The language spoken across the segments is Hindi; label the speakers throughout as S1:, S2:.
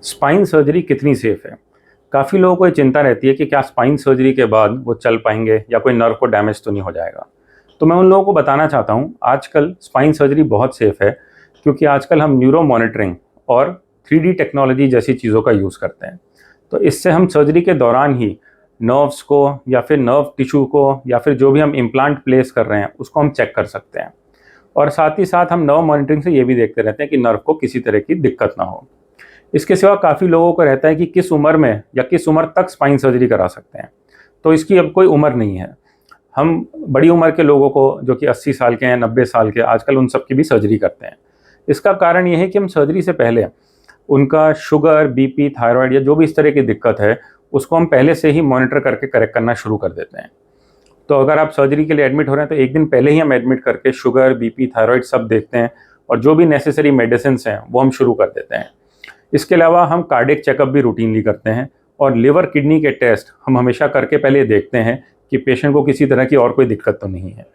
S1: स्पाइन सर्जरी कितनी सेफ है? काफ़ी लोगों को ये चिंता रहती है कि क्या स्पाइन सर्जरी के बाद वो चल पाएंगे या कोई नर्व को डैमेज तो नहीं हो जाएगा। तो मैं उन लोगों को बताना चाहता हूँ, आजकल स्पाइन सर्जरी बहुत सेफ है, क्योंकि आजकल हम न्यूरो मॉनिटरिंग और 3D टेक्नोलॉजी जैसी चीज़ों का यूज़ करते हैं। तो इससे हम सर्जरी के दौरान ही नर्व्स को या फिर नर्व टिश्यू को या फिर जो भी हम इम्प्लांट प्लेस कर रहे हैं उसको हम चेक कर सकते हैं। और साथ ही साथ हम नर्व मॉनिटरिंग से ये भी देखते रहते हैं कि नर्व को किसी तरह की दिक्कत ना हो। इसके सिवा काफ़ी लोगों को रहता है कि किस उम्र में या किस उम्र तक स्पाइन सर्जरी करा सकते हैं। तो इसकी अब कोई उम्र नहीं है। हम बड़ी उम्र के लोगों को, जो कि 80 साल के हैं, 90 साल के, आजकल उन सब की भी सर्जरी करते हैं। इसका कारण ये है कि हम सर्जरी से पहले उनका शुगर, बीपी, थायराइड या जो भी इस तरह की दिक्कत है उसको हम पहले से ही मॉनिटर करके करेक्ट करना शुरू कर देते हैं। तो अगर आप सर्जरी के लिए एडमिट हो रहे हैं तो एक दिन पहले ही हम एडमिट करके शुगर, बीपी, थायराइड सब देखते हैं और जो भी नेसेसरी मेडिसिन हैं वो हम शुरू कर देते हैं। इसके अलावा हम कार्डियक चेकअप भी रूटीनली करते हैं और लिवर, किडनी के टेस्ट हम हमेशा करके पहले देखते हैं कि पेशेंट को किसी तरह की और कोई दिक्कत तो नहीं है।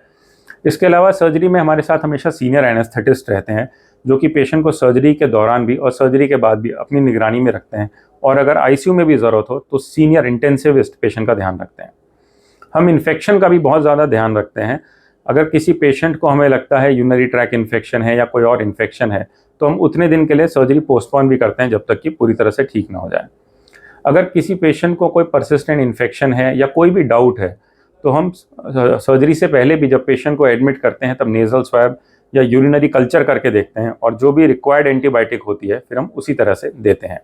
S1: इसके अलावा सर्जरी में हमारे साथ हमेशा सीनियर एनेस्थेटिस्ट रहते हैं, जो कि पेशेंट को सर्जरी के दौरान भी और सर्जरी के बाद भी अपनी निगरानी में रखते हैं और अगर आईसीयू में भी ज़रूरत हो तो सीनियर इंटेंसिविस्ट पेशेंट का ध्यान रखते हैं। हम इन्फेक्शन का भी बहुत ज़्यादा ध्यान रखते हैं। अगर किसी पेशेंट को हमें लगता है यूरिनरी ट्रैक इन्फेक्शन है या कोई और इन्फेक्शन है तो हम उतने दिन के लिए सर्जरी पोस्टपोन भी करते हैं जब तक कि पूरी तरह से ठीक ना हो जाए। अगर किसी पेशेंट को कोई परसिस्टेंट इन्फेक्शन है या कोई भी डाउट है तो हम सर्जरी से पहले भी जब पेशेंट को एडमिट करते हैं तब नेज़ल स्वैब या यूरिनरी कल्चर करके देखते हैं और जो भी रिक्वायर्ड एंटीबायोटिक होती है फिर हम उसी तरह से देते हैं।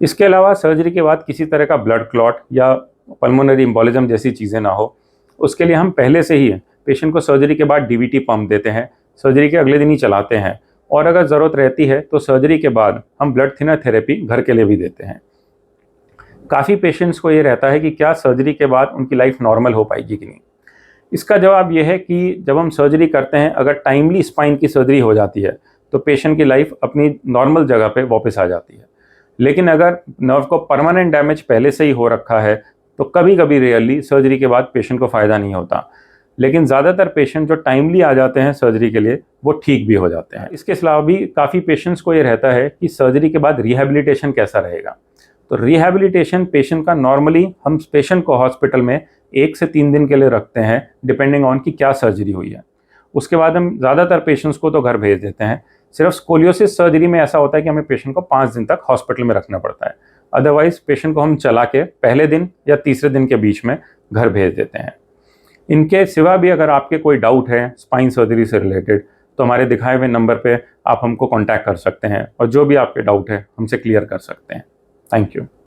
S1: इसके अलावा सर्जरी के बाद किसी तरह का ब्लड क्लॉट या पल्मोनरी एम्बोलिज्म जैसी चीज़ें ना हो, उसके लिए हम पहले से ही पेशेंट को सर्जरी के बाद डीवीटी पंप देते हैं, सर्जरी के अगले दिन ही चलाते हैं और अगर ज़रूरत रहती है तो सर्जरी के बाद हम ब्लड थिनर थेरेपी घर के लिए भी देते हैं। काफ़ी पेशेंट्स को ये रहता है कि क्या सर्जरी के बाद उनकी लाइफ नॉर्मल हो पाएगी कि नहीं। इसका जवाब ये है कि जब हम सर्जरी करते हैं, अगर टाइमली स्पाइन की सर्जरी हो जाती है तो पेशेंट की लाइफ अपनी नॉर्मल जगह पे वापस आ जाती है। लेकिन अगर नर्व को परमानेंट डैमेज पहले से ही हो रखा है तो कभी कभी रेयरली सर्जरी के बाद पेशेंट को फ़ायदा नहीं होता, लेकिन ज़्यादातर पेशेंट जो टाइमली आ जाते हैं सर्जरी के लिए वो ठीक भी हो जाते हैं। इसके अलावा भी काफ़ी पेशेंट्स को ये रहता है कि सर्जरी के बाद रिहैबिलिटेशन कैसा रहेगा। तो रिहैबिलिटेशन पेशेंट का नॉर्मली हम पेशेंट को हॉस्पिटल में 1 से 3 दिन के लिए रखते हैं, डिपेंडिंग ऑन कि क्या सर्जरी हुई है। उसके बाद हम ज़्यादातर पेशेंट्स को तो घर भेज देते हैं। सिर्फ स्कोलियोसिस सर्जरी में ऐसा होता है कि हमें पेशेंट को 5 दिन तक हॉस्पिटल में रखना पड़ता है। अदरवाइज पेशेंट को हम चला के पहले दिन या तीसरे दिन के बीच में घर भेज देते हैं। इनके सिवा भी अगर आपके कोई डाउट है स्पाइन सर्जरी से रिलेटेड तो हमारे दिखाए हुए नंबर पे आप हमको कांटेक्ट कर सकते हैं और जो भी आपके डाउट है हमसे क्लियर कर सकते हैं। Thank you.